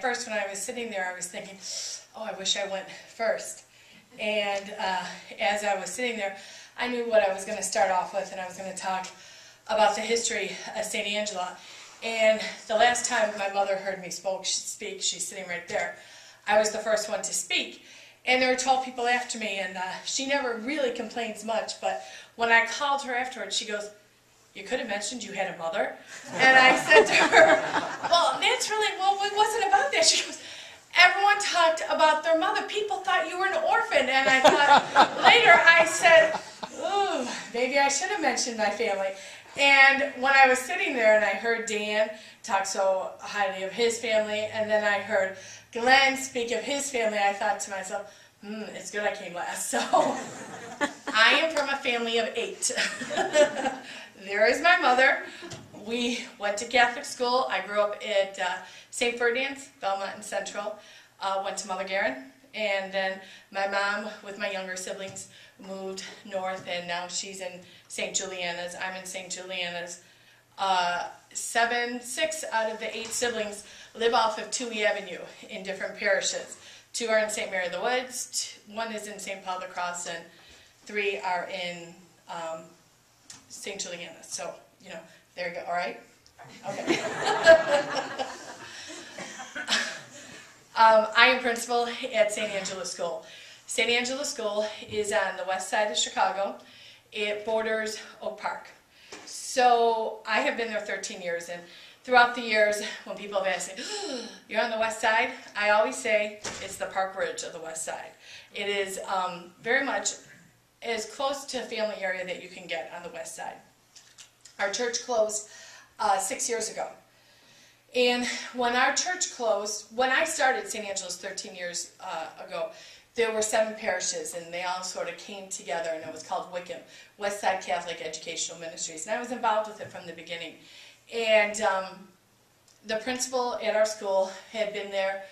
first when I was sitting there, I was thinking, oh, I wish I went first. And as I was sitting there, I knew what I was going to start off with, and I was going to talk about the history of St. Angela. And the last time my mother heard me speak, she's sitting right there, I was the first one to speak. And there were 12 people after me, and she never really complains much, but when I called her afterwards, she goes, "You could have mentioned you had a mother." And I said to her, "Well, that's really, well, it wasn't about that." She goes, "Everyone talked about their mother. People thought you were an orphan." And I thought, later I said, "Ooh, maybe I should have mentioned my family." And when I was sitting there and I heard Dan talk so highly of his family, and then I heard Glenn speak of his family, I thought to myself, it's good I came last. So I am from a family of 8. There is my mother. We went to Catholic school. I grew up at St. Ferdinand's, Belmont and Central. Went to Mother Guerin. And then my mom, with my younger siblings, moved north, and now she's in St. Juliana's. I'm in St. Juliana's. 6 out of the 8 siblings live off of Toohey Avenue in different parishes. 2 are in St. Mary of the Woods, 1 is in St. Paul the Cross, and 3 are in St. Juliana. So, you know, there you go. All right? Okay. I am principal at St. Angela School. St. Angela School is on the west side of Chicago. It borders Oak Park. So I have been there 13 years, and throughout the years, when people have asked me, "You're on the west side?" I always say it's the Park Ridge of the west side. It is very much as close to a family area that you can get on the west side. Our church closed 6 years ago. And when our church closed, when I started St. Angela's 13 years ago, there were 7 parishes, and they all sort of came together, and it was called WICAM, Westside Catholic Educational Ministries. And I was involved with it from the beginning. And the principal at our school had been there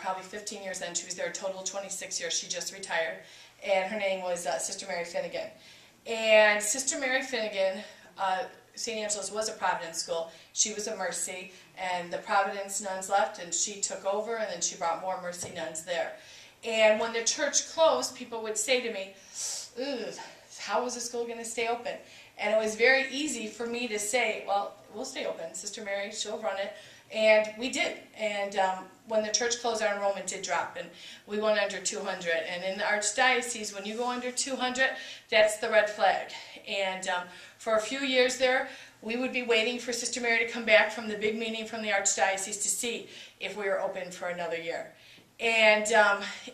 probably 15 years then. She was there a total of 26 years. She just retired. And her name was Sister Mary Finnegan. And Sister Mary Finnegan, St. Angela's was a Providence school. She was a Mercy, and the Providence nuns left, and she took over, and then she brought more Mercy nuns there. And when the church closed, people would say to me, "Ooh, how is the school going to stay open?" And it was very easy for me to say, "Well, we'll stay open. Sister Mary, she'll run it." And we did. And when the church closed, our enrollment did drop, and we went under 200. And in the Archdiocese, when you go under 200, that's the red flag. And for a few years there, we would be waiting for Sister Mary to come back from the big meeting from the Archdiocese to see if we were open for another year. And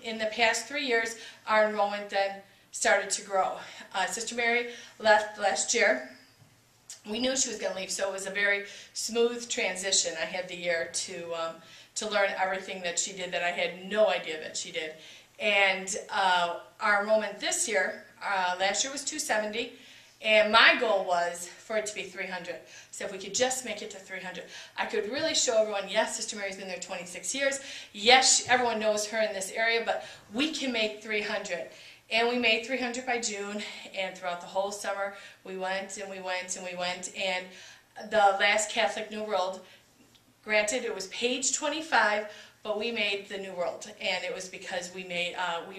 in the past 3 years, our enrollment then started to grow. Sister Mary left last year. We knew she was going to leave, so it was a very smooth transition. I had the year to learn everything that she did that I had no idea that she did. And our enrollment this year, last year was 270, and my goal was for it to be 300. So if we could just make it to 300, I could really show everyone, yes, Sister Mary's been there 26 years. Yes, everyone knows her in this area, but we can make 300. And we made 300 by June, and throughout the whole summer, we went and we went and we went. And the last Catholic New World, granted it was page 25, but we made the New World, and it was because we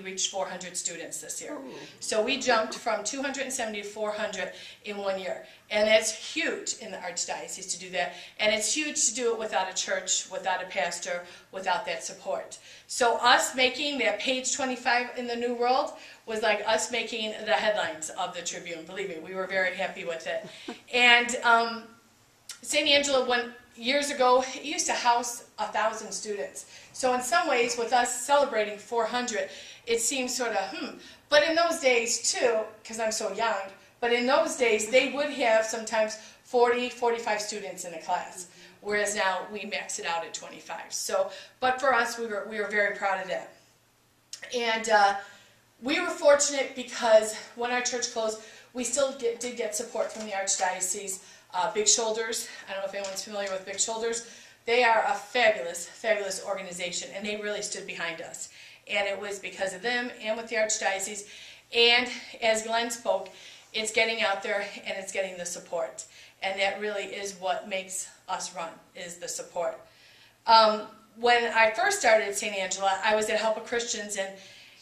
reached 400 students this year. Ooh. So we jumped from 270 to 400 in 1 year, and that's huge in the Archdiocese to do that, and it's huge to do it without a church, without a pastor, without that support. So us making that page 25 in the New World was like us making the headlines of the Tribune. Believe me, we were very happy with it. And St. Angela, years ago, it used to house 1,000 students. So in some ways, with us celebrating 400, it seems sort of, But in those days, too, because I'm so young, but in those days, they would have sometimes 40, 45 students in a class, whereas now we max it out at 25. So, but for us, we were very proud of that. And we were fortunate because when our church closed, we still did get support from the Archdiocese. Big Shoulders, I don't know if anyone's familiar with Big Shoulders. They are a fabulous, fabulous organization, and they really stood behind us. And it was because of them and with the Archdiocese. And as Glenn spoke, it's getting out there and it's getting the support. And that really is what makes us run, is the support. when I first started at St. Angela, I was at Help of Christians, and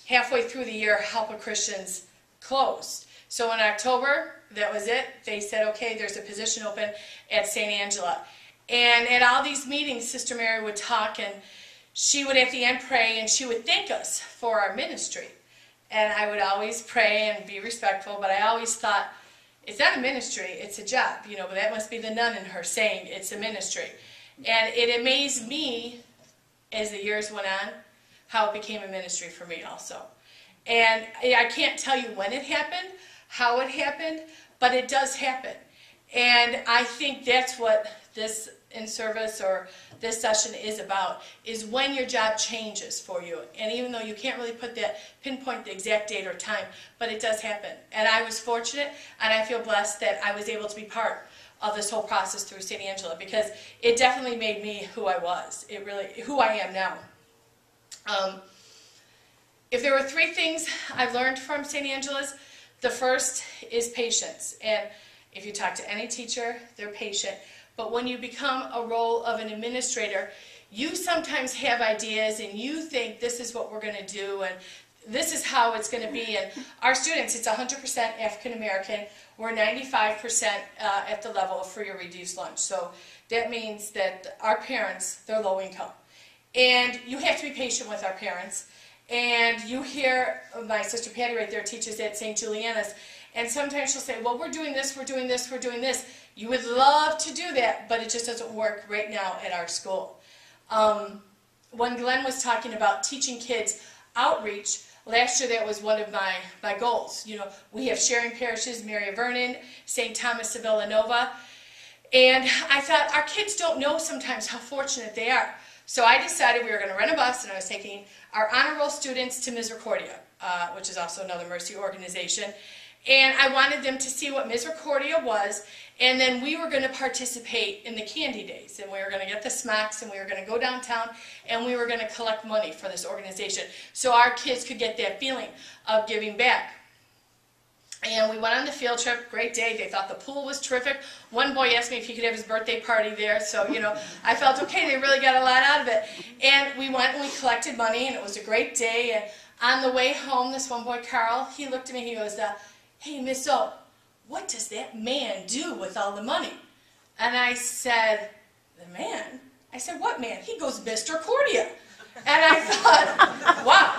halfway through the year, Help of Christians closed. So in October, that was it. They said, okay, there's a position open at St. Angela. And at all these meetings, Sister Mary would talk, and she would at the end pray, and she would thank us for our ministry. And I would always pray and be respectful, but I always thought, it's not a ministry, it's a job. You know, but that must be the nun in her saying it's a ministry. And it amazed me, as the years went on, how it became a ministry for me also. And I can't tell you when it happened, how it happened, but it does happen. And I think that's what this in-service or this session is about, is when your job changes for you. And even though you can't really pinpoint the exact date or time, but it does happen. And I was fortunate, and I feel blessed that I was able to be part of this whole process through St. Angela, because it definitely made me who I was. It really, who I am now. If there were 3 things I've learned from St. Angela's, the first is patience. And if you talk to any teacher, they're patient. But when you become a role of an administrator, you sometimes have ideas and you think this is what we're going to do and this is how it's going to be. And our students, it's 100% African American. We're 95% at the level of free or reduced lunch. So that means that our parents, they're low income. And you have to be patient with our parents. And you hear my sister Patty right there teaches at St. Juliana's, and sometimes she'll say, well, we're doing this, we're doing this, we're doing this. You would love to do that, but it just doesn't work right now at our school. When Glenn was talking about teaching kids outreach, last year that was one of my goals. You know, we have sharing parishes, Mary of Vernon, St. Thomas of Villanova, and I thought our kids don't know sometimes how fortunate they are. So I decided we were going to rent a bus, and I was taking our honor roll students to Misericordia, which is also another mercy organization. And I wanted them to see what Misericordia was, and then we were going to participate in the candy days, and we were going to get the smacks, and we were going to go downtown, and we were going to collect money for this organization so our kids could get that feeling of giving back. And we went on the field trip, great day. They thought the pool was terrific. One boy asked me if he could have his birthday party there, so, you know, I felt, okay, they really got a lot out of it. And we went and we collected money, and it was a great day. And on the way home, this one boy, Carl, he looked at me, he goes, hey, Miss O, what does that man do with all the money? And I said, the man? I said, what man? He goes, Mr. Cordia. And I thought, wow,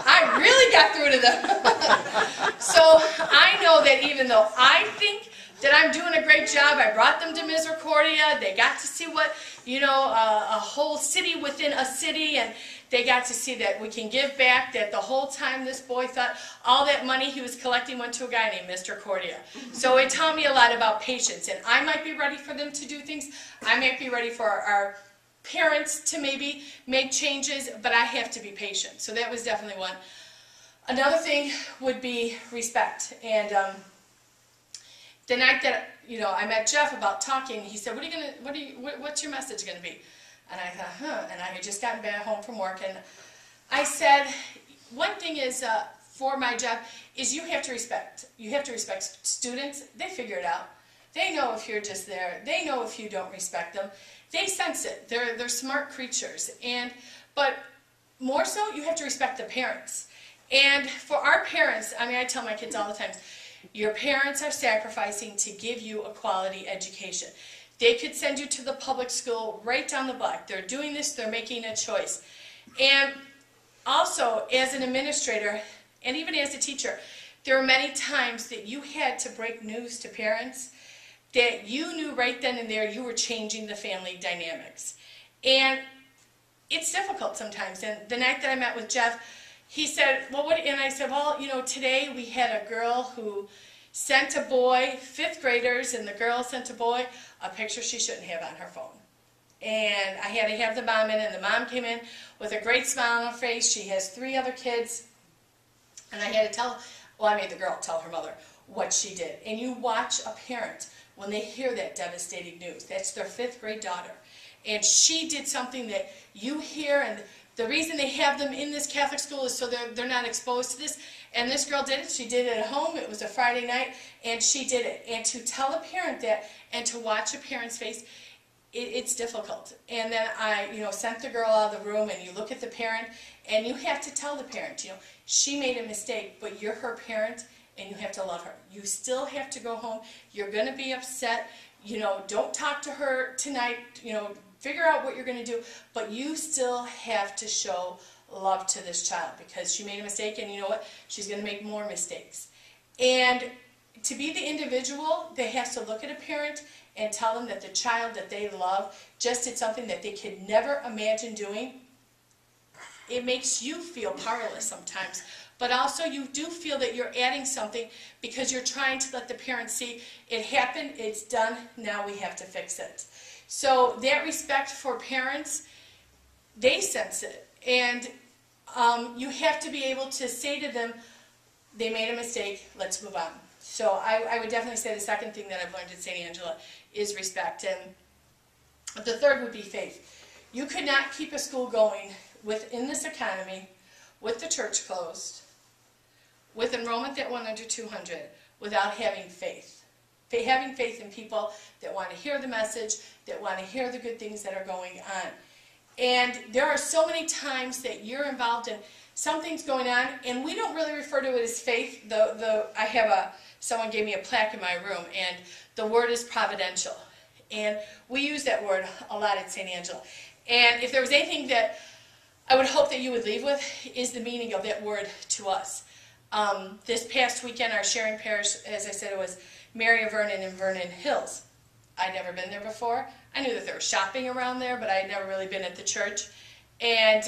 I really got through to them. So I know that even though I think that I'm doing a great job, I brought them to Misericordia, they got to see what, you know, a whole city within a city, and they got to see that we can give back, that the whole time this boy thought all that money he was collecting went to a guy named Mr. Cordia. So it taught me a lot about patience, and I might be ready for them to do things. I might be ready for our parents to maybe make changes, but I have to be patient. So that was definitely one. Another thing would be respect. And the night that, you know, I met Jeff about talking, he said, what's your message going to be? And I thought, and I had just gotten back home from work, and I said, one thing is, for my job, is you have to respect. You have to respect students. They figure it out. They know if you're just there. They know if you don't respect them. They sense it. They're smart creatures. But more so, you have to respect the parents. And for our parents, I mean, I tell my kids all the time, your parents are sacrificing to give you a quality education. They could send you to the public school right down the block. They're doing this, they're making a choice. And also, as an administrator, and even as a teacher, there are many times that you had to break news to parents that you knew right then and there you were changing the family dynamics. And it's difficult sometimes. And the night that I met with Jeff, he said, well, what? And I said, well, you know, today we had a girl who sent a boy, 5th graders, and the girl sent a boy a picture she shouldn't have on her phone. And I had to have the mom in, and the mom came in with a great smile on her face. She has 3 other kids. And I had to I made the girl tell her mother what she did. And you watch a parent when they hear that devastating news. That's their 5th grade daughter. And she did something that you hear, and the reason they have them in this Catholic school is so they're not exposed to this. And this girl did it. She did it at home. It was a Friday night, and she did it. And to tell a parent that, and to watch a parent's face, it's difficult. And then I, sent the girl out of the room, and you look at the parent, and you have to tell the parent, she made a mistake, but you're her parent, and you have to love her. You still have to go home. You're going to be upset. Don't talk to her tonight. Figure out what you're going to do, but you still have to show love to this child because she made a mistake, and you know what? She's going to make more mistakes. And to be the individual that has to look at a parent and tell them that the child that they love just did something that they could never imagine doing, it makes you feel powerless sometimes. But also you do feel that you're adding something because you're trying to let the parent see it happened, it's done, now we have to fix it. So that respect for parents, they sense it. And you have to be able to say to them, they made a mistake, let's move on. So I would definitely say the second thing that I've learned at St. Angela is respect. And the third would be faith. You could not keep a school going within this economy, with the church closed, with enrollment that went under 200, without having faith. Having faith in people that want to hear the message, that want to hear the good things that are going on. And there are so many times that you're involved in something's going on, and we don't really refer to it as faith. I have someone gave me a plaque in my room, and the word is providential. And we use that word a lot at St. Angela. And if there was anything that I would hope that you would leave with is the meaning of that word to us. This past weekend, our sharing parish, as I said, it was Mary of Vernon and Vernon Hills. I'd never been there before. I knew that there was shopping around there, but I had never really been at the church. And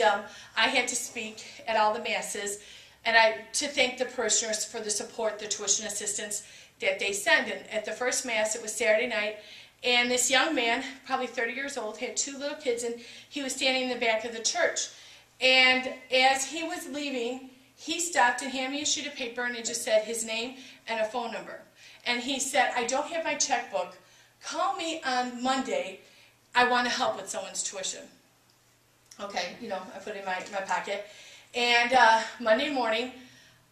I had to speak at all the masses, and to thank the parishioners for the support, the tuition assistance that they send. And at the first Mass, it was Saturday night, and this young man, probably 30 years old, had 2 little kids, and he was standing in the back of the church. And as he was leaving, he stopped and handed me a sheet of paper, and it just said his name and a phone number. And he said, I don't have my checkbook. Call me on Monday. I want to help with someone's tuition. Okay, I put it in my pocket. And Monday morning,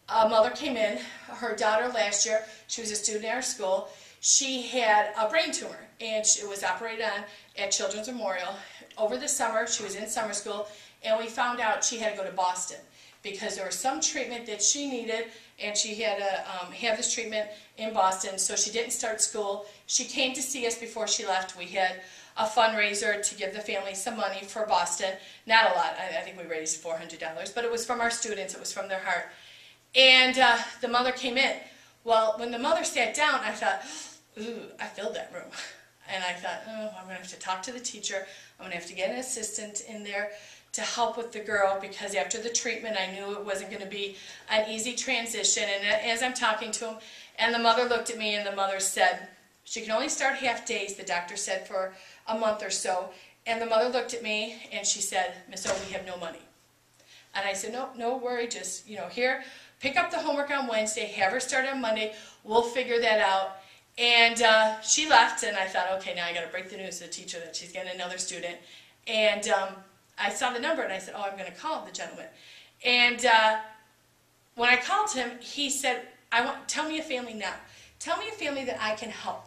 a mother came in. Her daughter last year, she was a student at our school. She had a brain tumor, and it was operated on at Children's Memorial. Over the summer, she was in summer school, and we found out she had to go to Boston because there was some treatment that she needed, and she had to have this treatment in Boston, so she didn't start school. She came to see us before she left. We had a fundraiser to give the family some money for Boston. Not a lot. I think we raised $400, but it was from our students. It was from their heart. And the mother came in. Well, when the mother sat down, I thought, ooh, I filled that room. And I thought, oh, I'm going to have to talk to the teacher. I'm going to have to get an assistant in there to help with the girl, because after the treatment, I knew it wasn't going to be an easy transition. And as I'm talking to him, and the mother looked at me, and the mother said, she can only start half days, the doctor said, for a month or so. And the mother looked at me, and she said, Miss O, we have no money. And I said, no worry, just, here, pick up the homework on Wednesday, have her start on Monday, we'll figure that out. And she left, and I thought, okay, now I got to break the news to the teacher that she's getting another student. And I saw the number, and I said, oh, I'm going to call the gentleman. And when I called him, he said, tell me a family now. Tell me a family that I can help.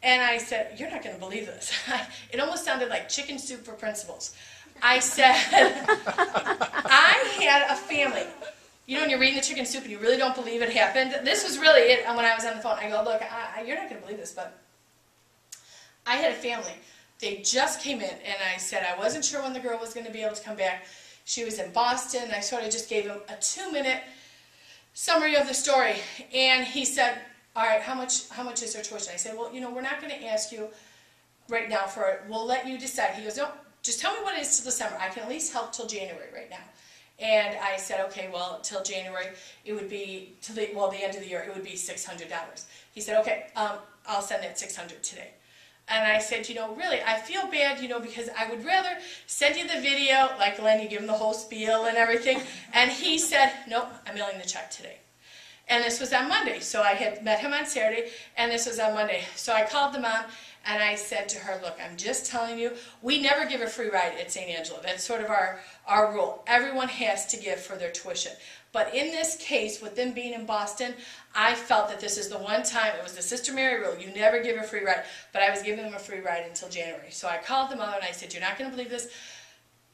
And I said, you're not going to believe this. It almost sounded like chicken soup for principals. I said, I had a family. When you're reading the chicken soup and you really don't believe it happened. This was really it when I was on the phone. I go, look, you're not going to believe this, but I had a family. They just came in, and I said I wasn't sure when the girl was going to be able to come back. She was in Boston. I sort of just gave him a 2-minute summary of the story. And he said, all right, how much is her tuition? I said, well, we're not going to ask you right now for it. We'll let you decide. He goes, no, just tell me what it is till December. I can at least help till January right now. And I said, okay, well, till January, it would be, the end of the year, it would be $600. He said, okay, I'll send that $600 today. And I said, really, I feel bad, because I would rather send you the video, like Len, you give him the whole spiel and everything. And he said, nope, I'm mailing the check today. And this was on Monday. So I had met him on Saturday, and this was on Monday. So I called the mom, And I said to her, look, I'm just telling you, we never give a free ride at St. Angela. That's sort of our rule. Everyone has to give for their tuition. But in this case, with them being in Boston, I felt that this is the one time, it was the Sister Mary rule, you never give a free ride. But I was giving them a free ride until January. So I called the mother and I said, you're not going to believe this.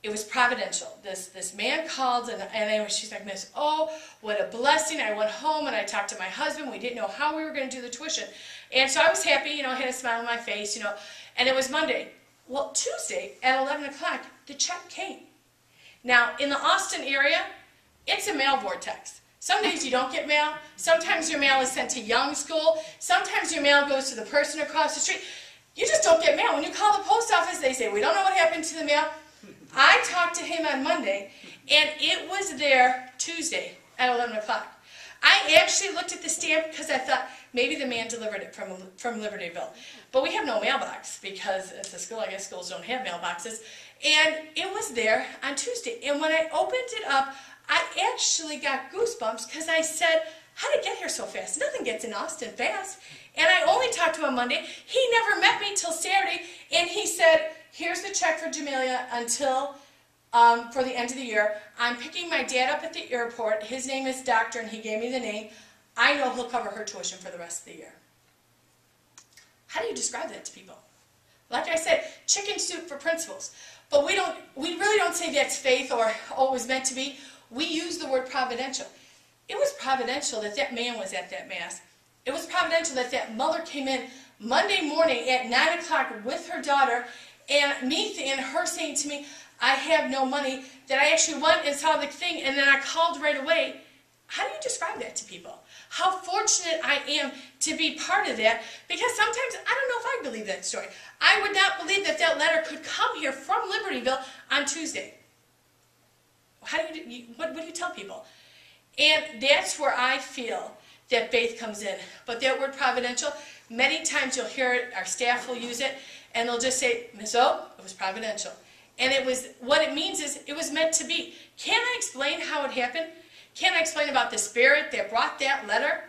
It was Providential. This man called and she's like, Miss, oh, what a blessing. I went home and I talked to my husband. We didn't know how we were going to do the tuition. And so I was happy, I had a smile on my face, and it was Monday. Well, Tuesday at 11 o'clock, the check came. Now, in the Austin area, it's a mail vortex. Some days you don't get mail. Sometimes your mail is sent to Young School. Sometimes your mail goes to the person across the street. You just don't get mail. When you call the post office, they say, we don't know what happened to the mail. I talked to him on Monday, and it was there Tuesday at 11 o'clock. I actually looked at the stamp because I thought maybe the man delivered it from Libertyville. But we have no mailbox because it's a school. I guess schools don't have mailboxes. And it was there on Tuesday. And when I opened it up, I actually got goosebumps because I said, how did it get here so fast? Nothing gets in Austin fast. And I only talked to him Monday. He never met me till Saturday. And he said, here's the check for Jamelia until for the end of the year. I'm picking my dad up at the airport. His name is Doctor, and he gave me the name. I know he'll cover her tuition for the rest of the year. How do you describe that to people? Like I said, chicken soup for principals. But we really don't say that's faith or it was meant to be. We use the word providential. It was providential that that man was at that Mass. It was providential that that mother came in Monday morning at 9 o'clock with her daughter, and her saying to me, I have no money, that I actually went and saw the thing, and then I called right away. How do you describe that to people? How fortunate I am to be part of that, because sometimes I don't know if I believe that story. I would not believe that that letter could come here from Libertyville on Tuesday. What do you tell people? And that's where I feel that faith comes in. But that word providential, many times you'll hear it, our staff will use it, and they'll just say, Miss O, it was providential. And what it means is it was meant to be. Can I explain how it happened? Can I explain about the spirit that brought that letter?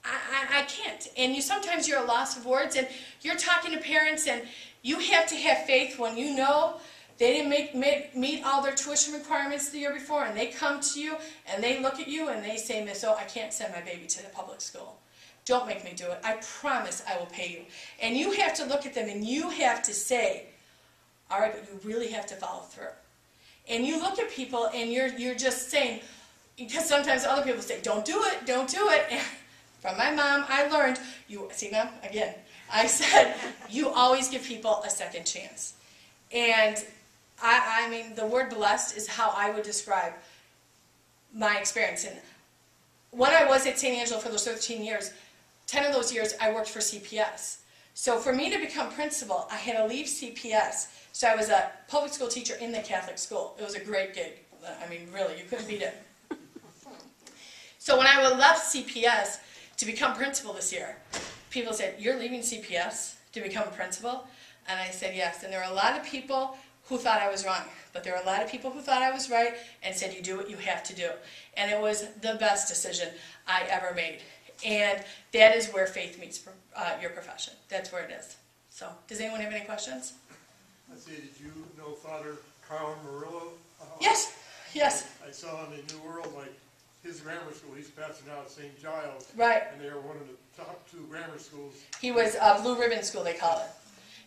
I can't. And sometimes you're at a loss of words, and you're talking to parents, and you have to have faith when you know they didn't meet all their tuition requirements the year before, and they come to you, and they look at you, and they say, Miss O, I can't send my baby to the public school. Don't make me do it. I promise I will pay you. And you have to look at them, and you have to say, all right, but you really have to follow through. And you look at people, and you're just saying, because sometimes other people say, don't do it, don't do it. And from my mom, I learned, see mom, again, I said, you always give people a second chance. And I mean, the word blessed is how I would describe my experience. And when I was at St. Angela for those 13 years, 10 of those years I worked for CPS. So for me to become principal, I had to leave CPS. So I was a public school teacher in the Catholic school. It was a great gig. I mean, really, you couldn't beat it. So when I left CPS to become principal this year, people said, you're leaving CPS to become a principal? And I said, yes. And there were a lot of people who thought I was wrong. But there were a lot of people who thought I was right and said, you do what you have to do. And it was the best decision I ever made. And that is where faith meets your profession. That's where it is. So, does anyone have any questions? Let's see, did you know Father Carl Murillo? Yes, yes. I saw in the New World, like, his grammar school, he's passing out at St. Giles. Right. And they are one of the top 2 grammar schools. He was Blue Ribbon School, they call it.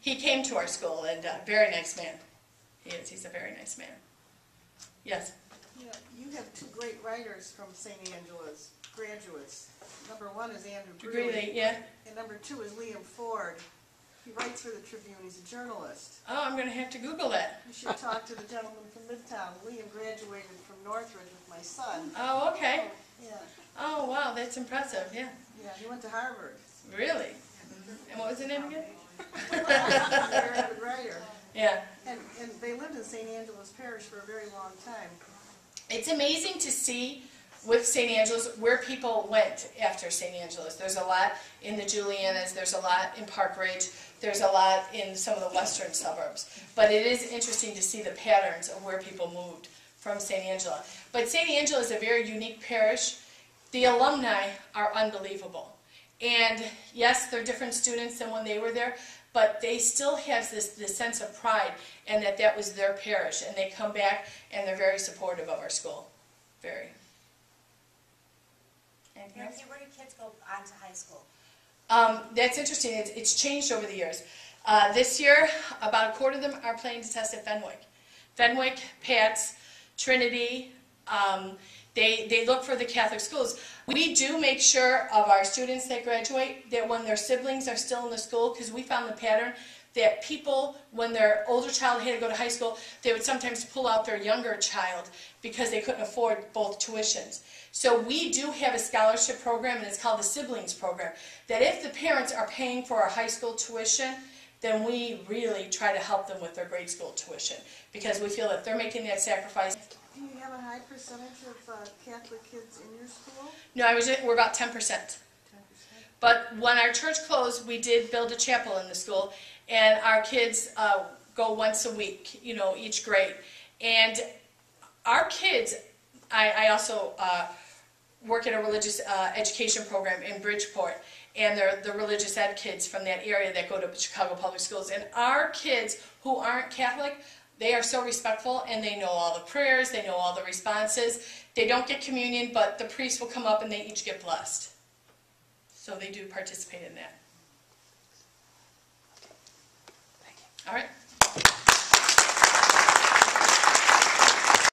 He came to our school, and very nice man. He is. He's a very nice man. Yes? Yeah, you have 2 great writers from St. Angela's, graduates. Number 1 is Andrew Greeley, yeah. and number 2 is Liam Ford. He writes for the Tribune. He's a journalist. Oh, I'm going to have to Google that. You should talk to the gentleman from Midtown. Liam graduated from Northridge with my son. Oh, okay. Yeah. Oh, wow, that's impressive, yeah. Yeah, he went to Harvard. Really? And what was the name again? Very good writer. Yeah. And they lived in St. Angela's Parish for a very long time. It's amazing to see with St. Angela's where people went after St. Angela's. There's a lot in the Julianas, there's a lot in Park Ridge, there's a lot in some of the western suburbs. But it is interesting to see the patterns of where people moved from St. Angela. But St. Angela is a very unique parish. The alumni are unbelievable. And yes, they're different students than when they were there, but they still have this sense of pride and that was their parish, and they come back and they're very supportive of our school. Very. Anything else? Where do kids go on to high school? That's interesting. It's changed over the years. This year, about a quarter of them are planning to test at Fenwick. Fenwick, Pat's, Trinity, they look for the Catholic schools. We do make sure of our students that graduate that when their siblings are still in the school, because we found the pattern that people, when their older child had to go to high school, they would sometimes pull out their younger child because they couldn't afford both tuitions. So we do have a scholarship program, and it's called the Siblings Program, that if the parents are paying for our high school tuition, then we really try to help them with their grade school tuition, because we feel that they're making that sacrifice. Do you have a high percentage of Catholic kids in your school? No, we're about 10%. 10%. But when our church closed, we did build a chapel in the school, and our kids go once a week, each grade. And our kids, I also work at a religious education program in Bridgeport, and they're the religious ed kids from that area that go to Chicago Public Schools. And our kids who aren't Catholic, they are so respectful, and they know all the prayers, they know all the responses. They don't get communion, but the priest will come up and they each get blessed. So they do participate in that. All right.